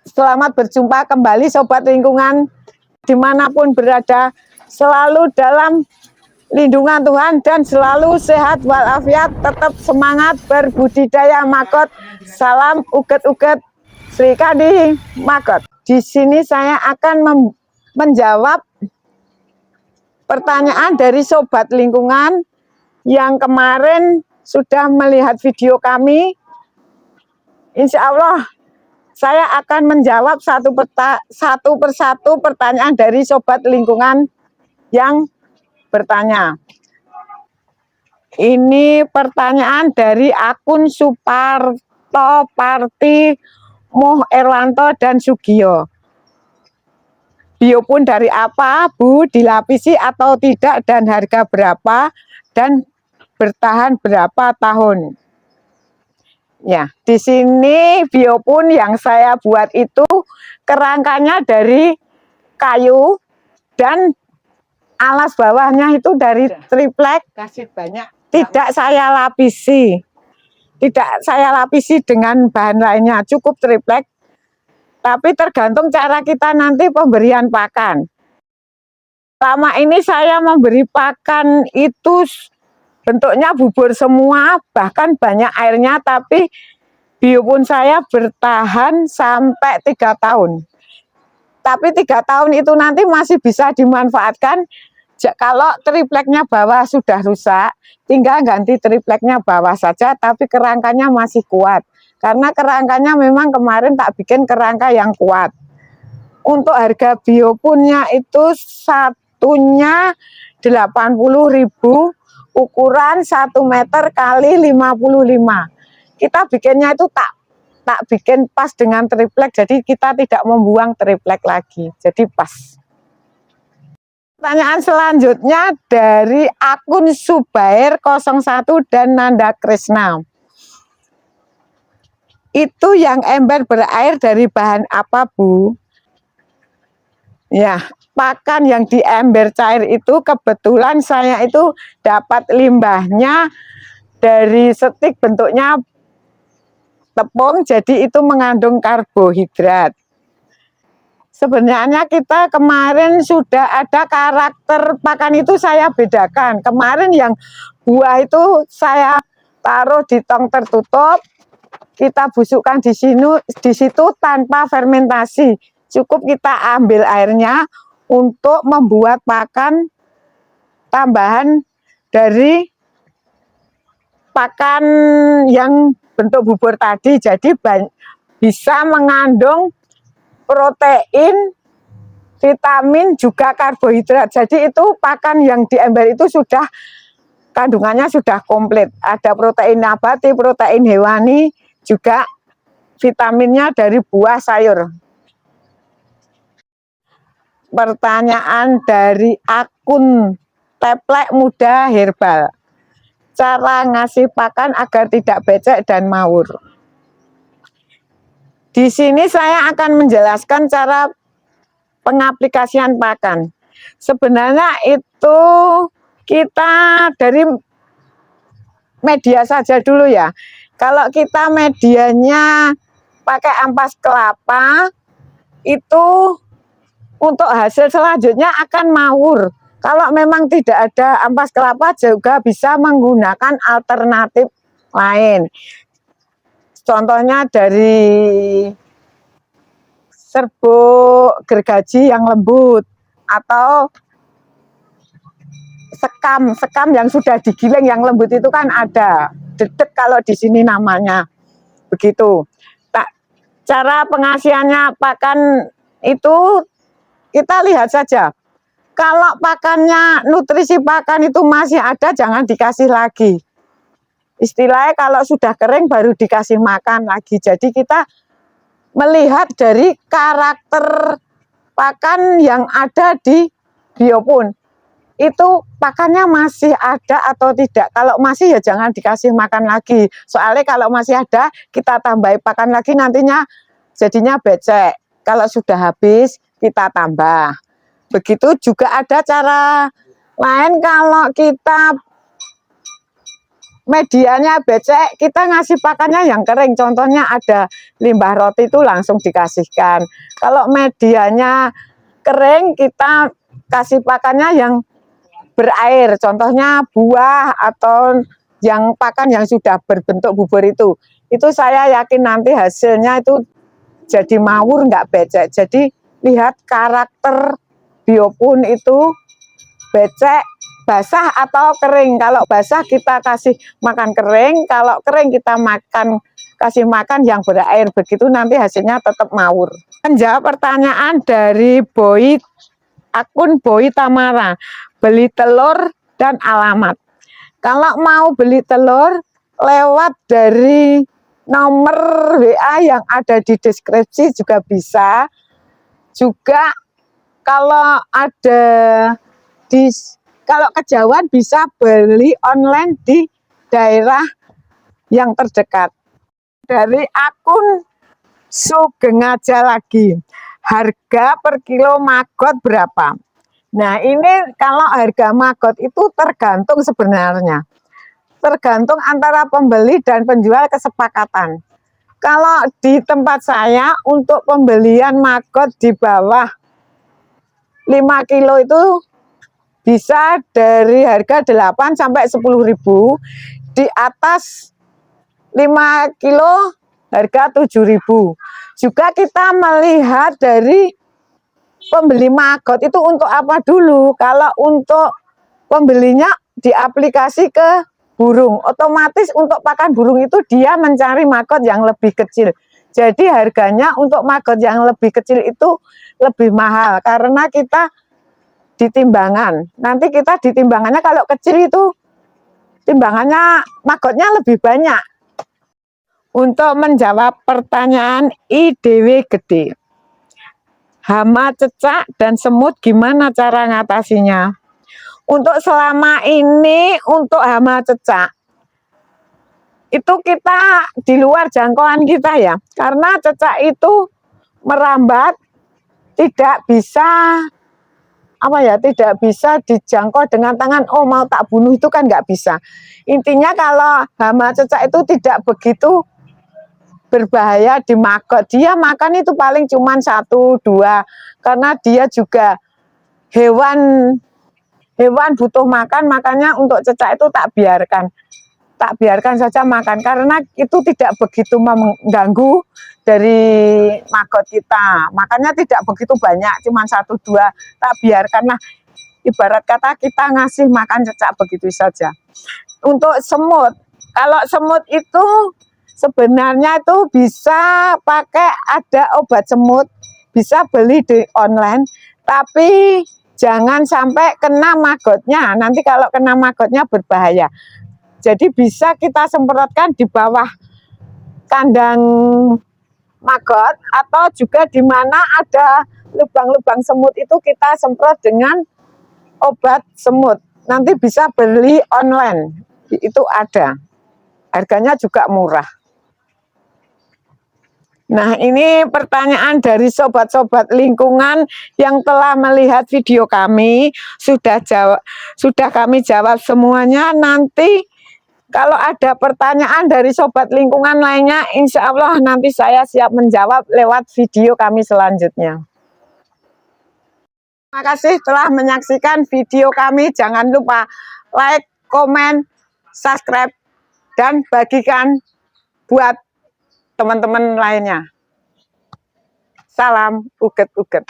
Selamat berjumpa kembali Sobat Lingkungan, dimanapun berada, selalu dalam lindungan Tuhan dan selalu sehat walafiat, tetap semangat berbudidaya Makot. Salam uget-uget Sri Kandi Makot. Di sini saya akan menjawab pertanyaan dari Sobat Lingkungan yang kemarin sudah melihat video kami. Insya Allah saya akan menjawab satu persatu pertanyaan dari Sobat Lingkungan yang bertanya. Ini pertanyaan dari akun Suparto Parti Moh Erwanto dan Sugio. Biopun dari apa, Bu? Dilapisi atau tidak, dan harga berapa, dan bertahan berapa tahun? Ya, di sini biopun yang saya buat itu kerangkanya dari kayu dan alas bawahnya itu dari triplek. Kasih banyak. Tidak saya lapisi. Tidak saya lapisi dengan bahan lainnya, cukup triplek. Tapi tergantung cara kita nanti pemberian pakan. Selama ini saya memberi pakan itu bentuknya bubur semua, bahkan banyak airnya, tapi biopun saya bertahan sampai 3 tahun. Tapi 3 tahun itu nanti masih bisa dimanfaatkan. Kalau tripleknya bawah sudah rusak, tinggal ganti tripleknya bawah saja, tapi kerangkanya masih kuat. Karena kerangkanya memang kemarin tak bikin kerangka yang kuat. Untuk harga biopunnya itu satunya 80.000, ukuran 1 meter kali 55. Kita bikinnya itu tak bikin pas dengan triplek, jadi kita tidak membuang triplek lagi, jadi pas. Pertanyaan selanjutnya dari akun Subair 01 dan Nanda Krisna. Itu yang ember berair dari bahan apa, Bu? Ya, pakan yang di ember cair itu kebetulan saya itu dapat limbahnya dari setik, bentuknya tepung, jadi itu mengandung karbohidrat. Sebenarnya kita kemarin sudah ada karakter pakan itu saya bedakan. Kemarin yang buah itu saya taruh di tong tertutup, kita busukkan di situ tanpa fermentasi. Cukup kita ambil airnya untuk membuat pakan tambahan dari pakan yang bentuk bubur tadi. Jadi bisa mengandung protein, vitamin, juga karbohidrat. Jadi itu pakan yang di ember itu sudah kandungannya sudah komplit. Ada protein nabati, protein hewani, juga vitaminnya dari buah sayur. Pertanyaan dari akun Teplek Muda Herbal. Cara ngasih pakan agar tidak becek dan maur. Di sini saya akan menjelaskan cara pengaplikasian pakan. Sebenarnya itu kita dari media saja dulu ya. Kalau kita medianya pakai ampas kelapa, itu untuk hasil selanjutnya akan maur. Kalau memang tidak ada ampas kelapa juga bisa menggunakan alternatif lain. Contohnya dari serbuk gergaji yang lembut, atau sekam yang sudah digiling yang lembut itu kan ada. Dedek kalau di sini namanya. Begitu. Cara pengasihannya pakan itu kita lihat saja. Kalau pakannya, nutrisi pakan itu masih ada, jangan dikasih lagi. Istilahnya kalau sudah kering baru dikasih makan lagi. Jadi kita melihat dari karakter pakan yang ada di biopun. Itu pakannya masih ada atau tidak. Kalau masih ya jangan dikasih makan lagi. Soalnya kalau masih ada, kita tambah pakan lagi, nantinya jadinya becek. Kalau sudah habis, kita tambah. Begitu juga ada cara lain kalau kita medianya becek, kita ngasih pakannya yang kering. Contohnya ada limbah roti itu langsung dikasihkan. Kalau medianya kering, kita kasih pakannya yang berair. Contohnya buah atau yang pakan yang sudah berbentuk bubur itu. Itu saya yakin nanti hasilnya itu jadi mawur, nggak becek. Jadi lihat karakter biopun itu becek, basah atau kering. Kalau basah kita kasih makan kering, kalau kering kita kasih makan yang berair. Begitu nanti hasilnya tetap mawur. Menjawab pertanyaan dari akun Boy Tamara, beli telur dan alamat. Kalau mau beli telur lewat dari nomor WA yang ada di deskripsi juga bisa. Juga kalau ada kalau kejauhan bisa beli online di daerah yang terdekat. Dari akun Sugeng aja lagi, harga per kilo maggot berapa? Nah ini kalau harga maggot itu tergantung sebenarnya. Tergantung antara pembeli dan penjual kesepakatan. Kalau di tempat saya untuk pembelian maggot di bawah 5 kilo itu bisa dari harga 8 sampai 10.000, di atas 5 kilo harga 7.000. Juga kita melihat dari pembeli maggot itu untuk apa dulu. Kalau untuk pembelinya di aplikasi ke burung, otomatis untuk pakan burung itu dia mencari maggot yang lebih kecil. Jadi harganya untuk maggot yang lebih kecil itu lebih mahal karena kita ditimbangan. Nanti kita ditimbangannya kalau kecil itu timbangannya maggotnya lebih banyak. Untuk menjawab pertanyaan IDW gede, hama cecak dan semut gimana cara ngatasinya? Untuk selama ini untuk hama cecak itu kita di luar jangkauan kita ya, karena cecak itu merambat, tidak bisa tidak bisa dijangkau dengan tangan. Oh mau tak bunuh itu kan nggak bisa. Intinya kalau hama cecak itu tidak begitu berbahaya di maggot. Dia makan itu paling cuma 1-2 karena dia juga hewan butuh makan, makanya untuk cecak itu tak biarkan saja makan karena itu tidak begitu mengganggu dari maggot kita. Makanya tidak begitu banyak, cuma 1-2, tak biarkanlah. Ibarat kata kita ngasih makan cecak begitu saja. Untuk semut, kalau semut itu sebenarnya itu bisa pakai, ada obat semut, bisa beli di online, tapi jangan sampai kena maggotnya. Nanti kalau kena maggotnya berbahaya. Jadi bisa kita semprotkan di bawah kandang maggot atau juga di mana ada lubang-lubang semut itu kita semprot dengan obat semut. Nanti bisa beli online, itu ada. Harganya juga murah. Nah ini pertanyaan dari sobat-sobat lingkungan yang telah melihat video kami, sudah kami jawab semuanya. Nanti kalau ada pertanyaan dari sobat lingkungan lainnya, insya Allah nanti saya siap menjawab lewat video kami selanjutnya. Terima kasih telah menyaksikan video kami. Jangan lupa like, komen, subscribe, dan bagikan buat teman-teman lainnya. Salam uget-uget.